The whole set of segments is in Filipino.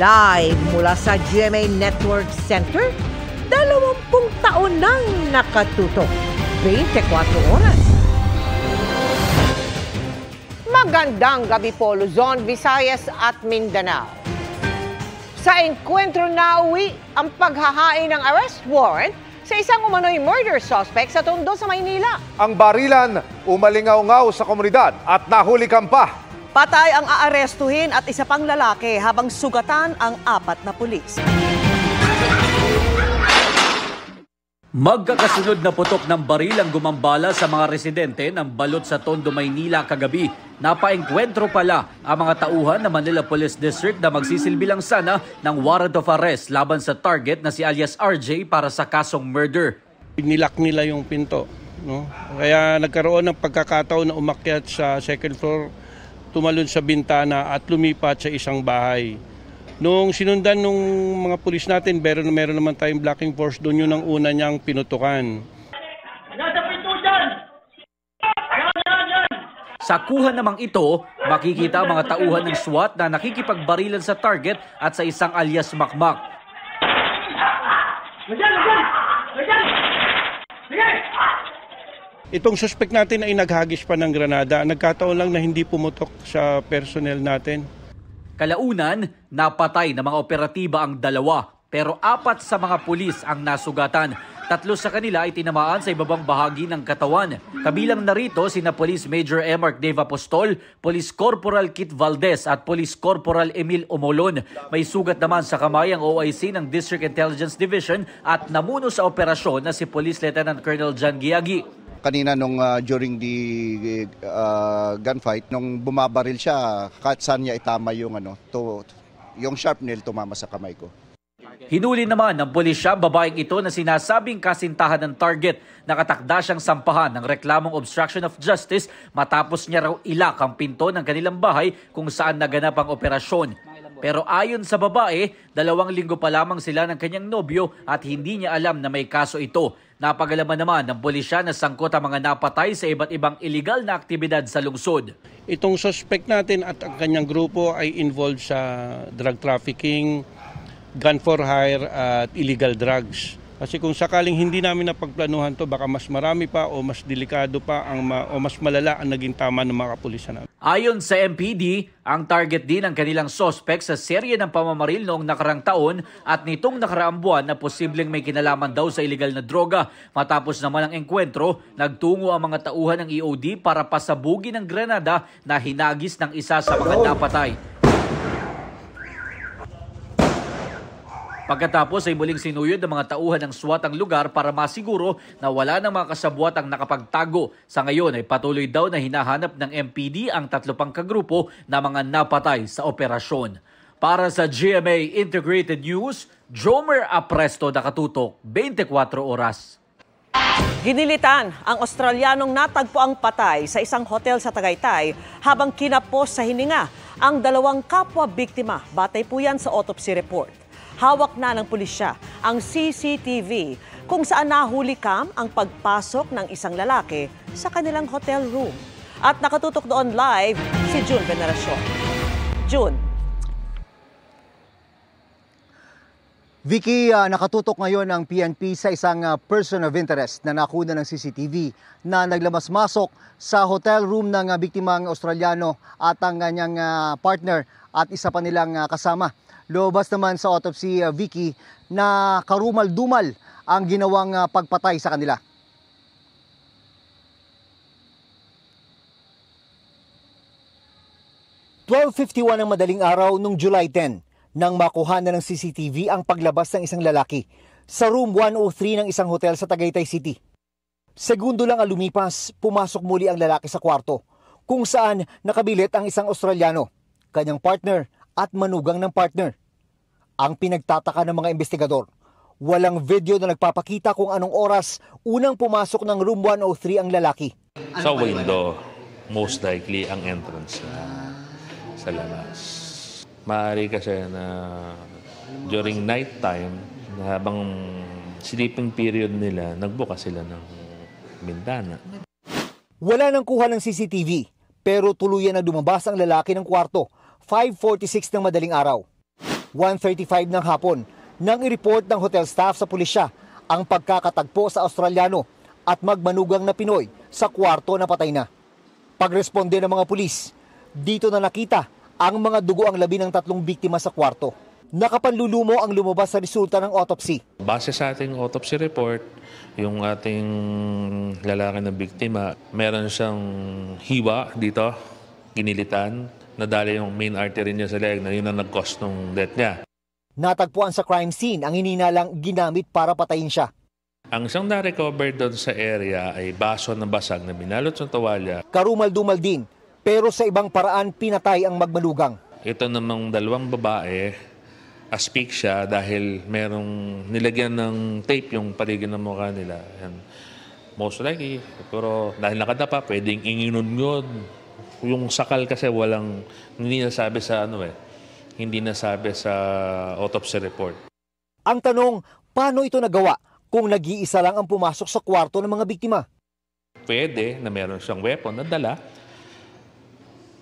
Live mula sa GMA Network Center, 20 taon nang nakatutok. 24 oras. Magandang gabi po, Luzon, Visayas at Mindanao. Sa engkwentro na uwi ang paghahain ng arrest warrant sa isang umano'y murder suspect sa Tondo sa Maynila. Ang barilan umalingaw-ngaw sa komunidad at nahulikan pa. Patay ang aarestuhin at isa pang lalaki habang sugatan ang 4 na pulis. Magkakasunod na putok ng baril ang gumambala sa mga residente ng Balot sa Tondo, Maynila kagabi. Napaengkwentro pala ang mga tauhan ng Manila Police District na magsisilbi lang sana ng warrant of arrest laban sa target na si alias RJ para sa kasong murder. Nilak nila yung pinto, no? Kaya nagkaroon ng pagkakataon na umakyat sa second floor, tumalon sa bintana at lumipat sa isang bahay. Nung sinundan nung mga pulis natin, meron naman tayong blocking force, doon yun ang una niyang pinutukan. Sa kuha namang ito, makikita ang mga tauhan ng SWAT na nakikipagbarilan sa target at sa isang alias Makmak. Itong suspect natin ay naghagis pa ng granada. Nagkataon lang na hindi pumutok sa personnel natin. Kalaunan, napatay ng mga operatiba ang 2, pero 4 sa mga pulis ang nasugatan. 3 sa kanila ay tinamaan sa ibabang bahagi ng katawan. Kabilang narito sina Police Major Mark Dave Apostol, Police Corporal Kit Valdez at Police Corporal Emil Omolon. May sugat naman sa kamay ang OIC ng District Intelligence Division at namuno sa operasyon na si Police Lieutenant Colonel John Giagi. Kanina during the gunfight, nung bumabaril siya, kahit saan niya itama yung yung sharp nail tumama sa kamay ko. Hinuli naman ng pulisya ang babaeng ito na sinasabing kasintahan ng target. Nakatakda siyang sampahan ng reklamong obstruction of justice matapos niya raw ilak ang pinto ng kanilang bahay kung saan naganap ang operasyon. Pero ayon sa babae, 2 linggo pa lamang sila ng kanyang nobyo at hindi niya alam na may kaso ito. Napagalaman naman ng pulisya na sangkot ang mga napatay sa iba't ibang illegal na aktibidad sa lungsod. Itong suspect natin at ang kanyang grupo ay involved sa drug trafficking, gun for hire at illegal drugs. Kasi kung sakaling hindi namin napagplanuhan to, baka mas marami pa o mas delikado pa o mas malala ang naging tama ng mga kapulisan namin. Ayon sa MPD, ang target din ng kanilang suspect sa serye ng pamamaril noong nakarang taon at nitong nakaraang buwan na posibleng may kinalaman daw sa illegal na droga. Matapos naman ang engkwentro, nagtungo ang mga tauhan ng EOD para pasabugin ng granada na hinagis ng isa sa mga napatay. Pagkatapos ay muling sinuyod ng mga tauhan ng SWAT ang lugar para masiguro na wala ng mga kasabwat ang nakapagtago. Sa ngayon ay patuloy daw na hinahanap ng MPD ang 3 pang kagrupo na mga napatay sa operasyon. Para sa GMA Integrated News, Jomer Apresto, nakatutok 24 oras. Ginilitan ang Australianong natagpo ang patay sa isang hotel sa Tagaytay habang kinapos sa hininga ang 2 kapwa biktima. Batay po yan sa autopsy report. Hawak na ng pulisya ang CCTV kung saan nahuli cam ang pagpasok ng isang lalaki sa kanilang hotel room. At nakatutok doon live si June Veneracion. June. Vicky, nakatutok ngayon ang PNP sa isang person of interest na nakuna ng CCTV na naglamas-masok sa hotel room ng biktimang Australiano at ang kanyang partner at isa pa nilang kasama. Lobas naman sa autopsy, Vicky, na karumal-dumal ang ginawang pagpatay sa kanila. "12:51 ng madaling araw noong July 10 nang makuha na ng CCTV ang paglabas ng isang lalaki sa room 103 ng isang hotel sa Tagaytay City. Segundo lang ang lumipas, pumasok muli ang lalaki sa kwarto kung saan nakabilit ang isang Australiano, kanyang partner at manugang ng partner. Ang pinagtataka ng mga investigador, walang video na nagpapakita kung anong oras unang pumasok ng room 103 ang lalaki. Sa window, most likely ang entrance sa labas. Maaari kasi na during night time, habang sleeping period nila, nagbukas sila ng bintana. Wala nang kuha ng CCTV, pero tuluyan na dumabas ang lalaki ng kwarto, 5:46 ng madaling araw. 1:35 ng hapon nang i-report ng hotel staff sa pulisya ang pagkakatagpo sa Australiano at magmanugang na Pinoy sa kwarto na patay na. Pagresponde ng mga pulis, dito na nakita ang mga dugo ang 13 biktima sa kwarto. Nakapanlulumo ang lumabas sa resulta ng autopsy. Base sa ating autopsy report, yung ating lalaki na biktima, meron siyang hiwa dito, ginilitan, nadali yung main artery niya sa leg na yun ang nag-cause ng death niya. Natagpuan sa crime scene ang hininalang ginamit para patayin siya. Ang siyang na-recover doon sa area ay baso na basag na binalot sa tuwalya. Karumal-dumal din, pero sa ibang paraan pinatay ang magmanugang. Ito namang dalawang babae, asphyxia dahil merong nilagyan ng tape yung paligid ng mukha nila. And most likely, pero dahil nakadapa, pwedeng inginon yun. Yung sakal kasi hindi nasabi sa hindi nasabi sa autopsy report. Ang tanong, paano ito nagawa kung nag-iisa lang ang pumasok sa kwarto ng mga biktima? Pwede na meron siyang weapon na dala.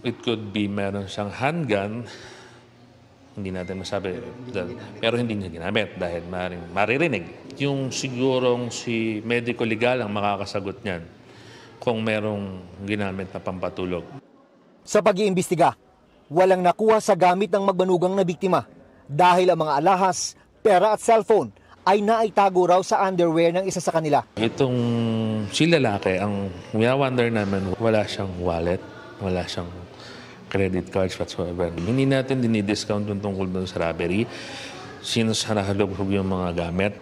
It could be meron siyang handgun. Hindi natin masabi, pero hindi niya ginamit dahil maririnig. Yung sigurong si medico legal ang makakasagot niyan kung merong ginamit na pampatulog. Sa pag-iimbestiga, walang nakuha sa gamit ng magmanugang na biktima dahil ang mga alahas, pera at cellphone ay naitago raw sa underwear ng isa sa kanila. Itong si lalaki, ang wonder naman, wala siyang wallet, wala siyang credit cards whatsoever. Hindi natin dinidiscount yung tungkol doon sa robbery since nakahalubhog yung mga gamit.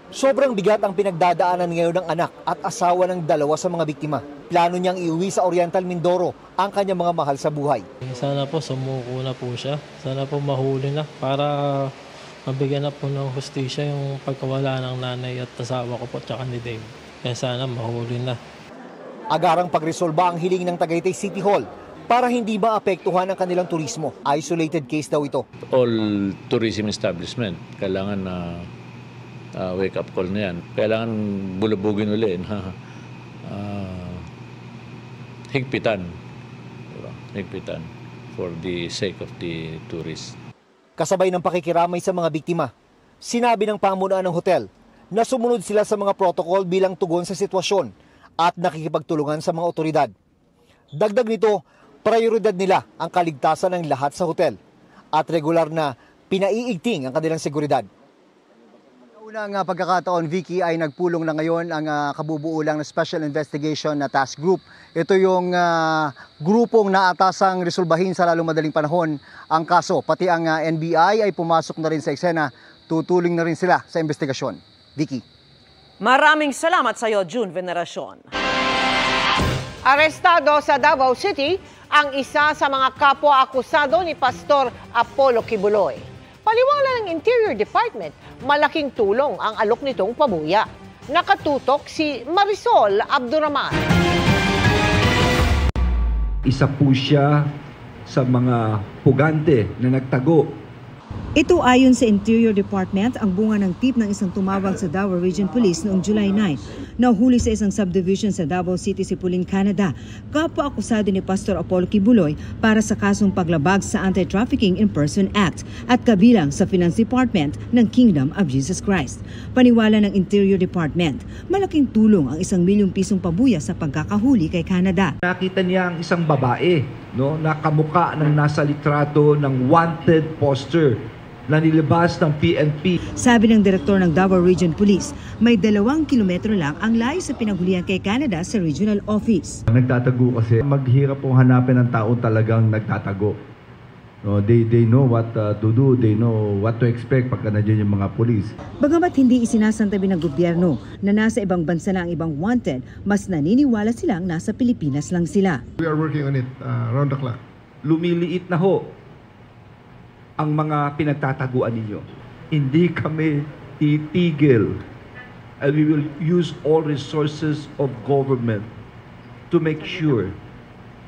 Sobrang bigat ang pinagdadaanan ngayon ng anak at asawa ng dalawa sa mga biktima. Plano niyang iuwi sa Oriental Mindoro ang kanyang mga mahal sa buhay. Sana po sumuko na po siya. Sana po mahuli na para mabigyan na po ng hustisya yung pagkawala ng nanay at asawa ko po tsaka ni Dave. Kaya sana mahuli na. Agarang pagresolba ang hiling ng Tagaytay City Hall para hindi maapektuhan ang kanilang turismo. Isolated case daw ito. All tourism establishment, kailangan na wake-up call na yan. Kailangan bulabugin uli na higpitan. Diba? Higpitan for the sake of the tourists. Kasabay ng pakikiramay sa mga biktima, sinabi ng pamunuan ng hotel na sumunod sila sa mga protocol bilang tugon sa sitwasyon at nakikipagtulungan sa mga otoridad. Dagdag nito, prioridad nila ang kaligtasan ng lahat sa hotel at regular na pinaiigting ang kanilang seguridad. Unang pagkakataon, Vicky, ay nagpulong na ngayon ang kabubuo lang na Special Investigation na Task Group. Ito yung grupong naatasang resolbahin sa lalong madaling panahon ang kaso. Pati ang NBI ay pumasok na rin sa eksena. Tutuling na rin sila sa investigasyon. Vicky. Maraming salamat sa iyo, June Veneracion. Arestado sa Davao City ang isa sa mga kapwa-akusado ni Pastor Apollo Kibuloy. Paliwala ng Interior Department, malaking tulong ang alok nitong pabuya. Nakatutok si Marisol Abdurrahman. Isa po siya sa mga pugante na nagtago. Ito ayon sa Interior Department ang bunga ng tip ng isang tumawag sa Davao Region Police noong July 9. Nahuli sa isang subdivision sa Davao City, Sipuling, Canada. Kapwa-akusado ni Pastor Apollo Kibuloy para sa kasong paglabag sa Anti-Trafficking in Person Act at kabilang sa Finance Department ng Kingdom of Jesus Christ. Paniwala ng Interior Department, malaking tulong ang 1 milyong pisong pabuya sa pagkakahuli kay Canada. Nakita niya ang isang babae, na kamuka ng nasa litrato ng wanted poster na nilabas ng PNP. Sabi ng direktor ng Davao Region Police, may 2 kilometro lang ang layo sa pinaghulihan kay Canada sa regional office. Nagtatago kasi maghirap pong hanapin ng tao talagang nagtatago. No, they know what to do, they know what to expect pagka nandiyan yung mga pulis. Bagamat hindi isinasantabi ng gobyerno na nasa ibang bansa na ang ibang wanted, mas naniniwala silang nasa Pilipinas lang sila. We are working on it round the clock. Lumiliit na ho ang mga pinagtataguan ninyo. Hindi kami titigil. And we will use all resources of government to make sure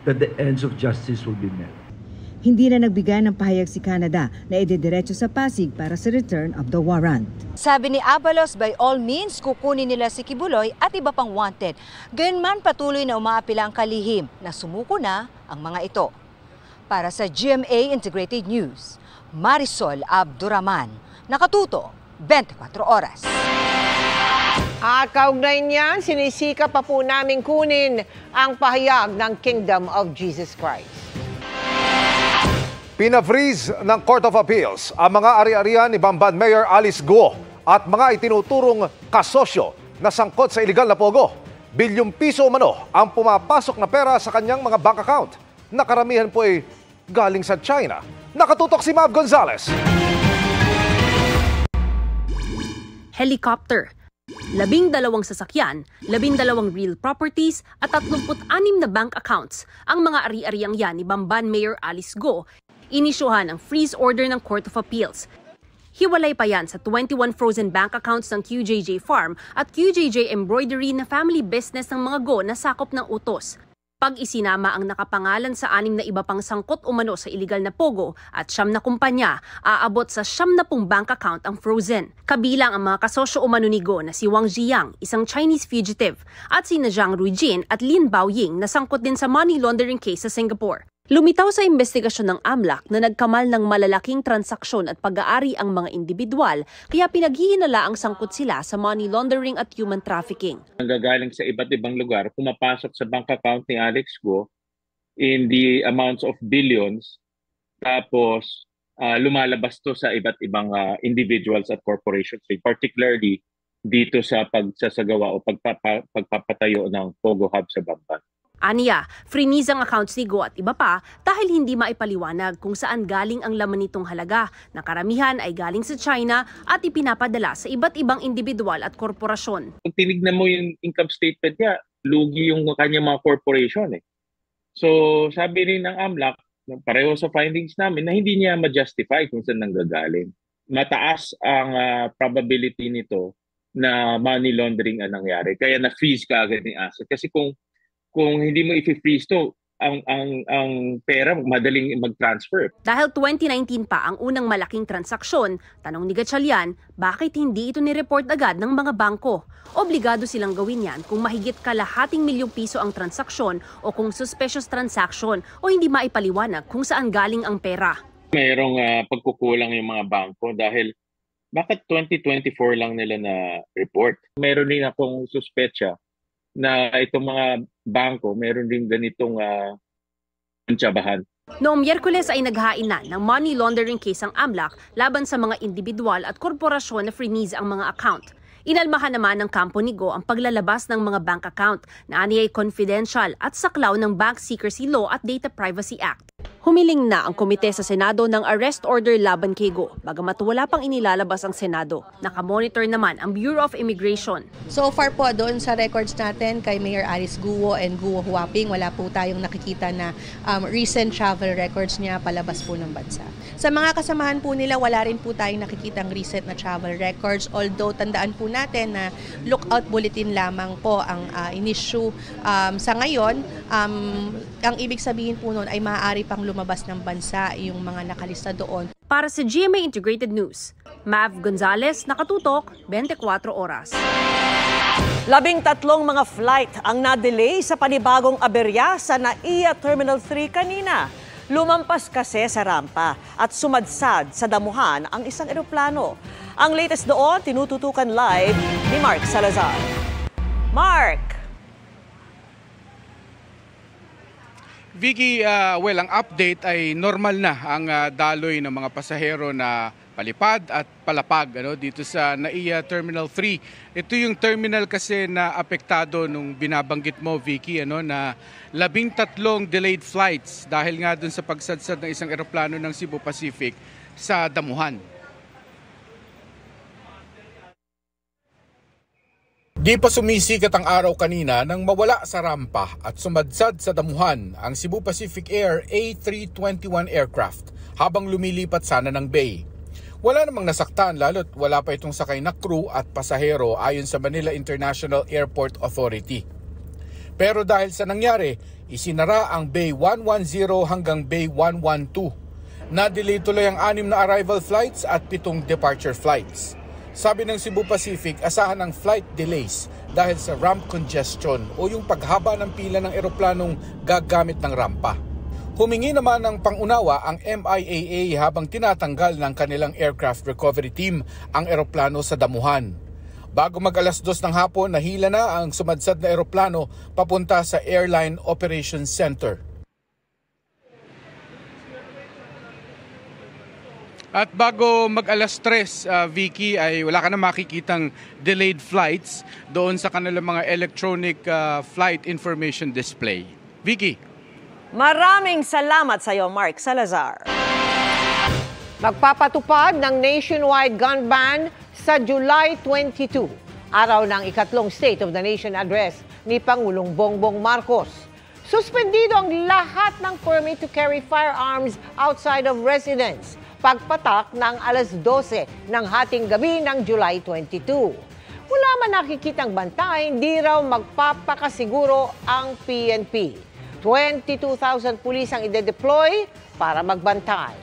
that the ends of justice will be met. Hindi na nagbigay ng pahayag si Canada na idediretso sa Pasig para sa return of the warrant. Sabi ni Abalos, by all means, kukunin nila si Kibuloy at iba pang wanted. Gayunman patuloy na umaapila ang kalihim na sumuko na ang mga ito. Para sa GMA Integrated News, Marisol Abduraman. Nakatuto, 24 oras. At kaugnay niyan, sinisika pa po namin kunin ang pahayag ng Kingdom of Jesus Christ. Pina-freeze ng Court of Appeals ang mga ari-arian ni Bamban Mayor Alice Guo at mga itinuturong kasosyo na sangkot sa iligal na pogo. Bilyong piso umano ang pumapasok na pera sa kanyang mga bank account. Nakaramihan po ay galing sa China. Nakatutok si Mav Gonzalez. Helicopter, 12 sasakyan, 12 real properties at 36 na bank accounts ang mga ari-ariang yan ni Bamban Mayor Alice Guo. Inisyuhan ang freeze order ng Court of Appeals. Hiwalay pa yan sa 21 frozen bank accounts ng QJJ Farm at QJJ Embroidery na family business ng mga Guo na sakop ng utos. Pag isinama ang nakapangalan sa 6 na iba pang sangkot umano sa iligal na pogo at 9 na kumpanya, aabot sa 90 bank account ang frozen. Kabilang ang mga kasosyo umano ni Guo na si Wang Ziyang, isang Chinese fugitive, at si Zhang Ruijin at Lin Baoying na sangkot din sa money laundering case sa Singapore. Lumitaw sa investigasyon ng AMLAC na nagkamal ng malalaking transaksyon at pag-aari ang mga individual, kaya pinaghihinala ang sangkot sila sa money laundering at human trafficking. Nanggagaling sa iba't ibang lugar, pumapasok sa bank account ni Alex Guo in the amounts of billions, tapos lumalabas to sa iba't ibang individuals at corporations, particularly dito sa pagsasagawa o pagpapatayo ng Pogo Hub sa Bamban. Aniya, freeze ang accounts ni Guo at iba pa dahil hindi maipaliwanag kung saan galing ang laman nitong halaga na karamihan ay galing sa China at ipinapadala sa iba't ibang individual at korporasyon. Pag tinignan mo yung income statement niya, lugi yung kanyang mga corporation. So sabi rin ng AMLAC, pareho sa findings namin, na hindi niya ma-justify kung saan nanggagaling. Mataas ang probability nito na money laundering ang nangyari. Kaya na-freeze ka agad yung asset. Kasi kung hindi mo i-freeze to, ang pera madaling mag-transfer. Dahil 2019 pa ang unang malaking transaksyon, tanong ni Gatchalian, bakit hindi ito ni-report agad ng mga bangko? Obligado silang gawin yan kung mahigit kalahating milyong piso ang transaksyon o kung suspicious transaction o hindi maipaliwanag kung saan galing ang pera. Mayroong pagkukulang yung mga bangko dahil bakit 2024 lang nila na report? Meron din akong suspetsya na itong mga bangko, meron din ganitong tsabahan. Noong Miyerkules ay naghain na ng money laundering case ang AMLAC laban sa mga individual at korporasyon na freeze ang mga account. Inalmahan naman ng kampo ni Guo ang paglalabas ng mga bank account na aniyay confidential at saklaw ng Bank Secrecy Law at Data Privacy Act. Humiling na ang komite sa Senado ng arrest order laban kay Guo, bagamat wala pang inilalabas ang Senado. Nakamonitor naman ang Bureau of Immigration. So far po doon sa records natin kay Mayor Alice Guo and Guo Huaping, wala po tayong nakikita na recent travel records niya palabas po ng bansa. Sa mga kasamahan po nila, wala rin po tayong nakikitang recent na travel records, although tandaan po natin na lookout bulletin lamang po ang in-issue sa ngayon. Ang ibig sabihin po noon ay maaari pang lumabas ng bansa yung mga nakalista doon. Para sa GMA Integrated News, Mav Gonzalez, nakatutok, 24 oras. 13 mga flight ang na-delay sa panibagong aberya sa NAIA Terminal 3 kanina. Lumampas kasi sa rampa at sumadsad sa damuhan ang isang eroplano. Ang latest doon, tinututukan live ni Mark Salazar. Mark! Vicky, ang update ay normal na ang daloy ng mga pasahero na palipad at palapag dito sa NAIA Terminal 3. Ito yung terminal kasi na apektado nung binabanggit mo, Vicky, na 13 delayed flights dahil nga dun sa pagsadsad ng isang eroplano ng Cebu Pacific sa damuhan. Di pa sumisikat ang araw kanina nang mawala sa rampa at sumadsad sa damuhan ang Cebu Pacific Air A321 aircraft habang lumilipat sana ng bay. Wala namang nasaktan lalo't wala pa itong sakay na crew at pasahero ayon sa Manila International Airport Authority. Pero dahil sa nangyari, isinara ang Bay 110 hanggang Bay 112. Na-delay tuloy ang 6 na arrival flights at 7 departure flights. Sabi ng Cebu Pacific, asahan ang flight delays dahil sa ramp congestion o yung paghaba ng pila ng eroplanong gagamit ng rampa. Humingi naman ng pangunawa ang MIAA habang tinatanggal ng kanilang aircraft recovery team ang eroplano sa damuhan. Bago mag-alas 2 ng hapon, nahila na ang sumadsad na eroplano papunta sa Airline Operations Center. At bago mag-alas 3, Vicky, ay wala ka na makikitang delayed flights doon sa kanilang mga electronic flight information display. Vicky. Maraming salamat sa iyo, Mark Salazar. Magpapatupad ng nationwide gun ban sa July 22, araw ng ikatlong State of the Nation address ni Pangulong Bongbong Marcos. Suspendido ang lahat ng permit to carry firearms outside of residence pagpatak ng alas 12 ng hating gabi ng July 22. Wala man nakikitang bantay, hindi raw magpapakasiguro ang PNP. 22,000 pulis ang ide-deploy para magbantay.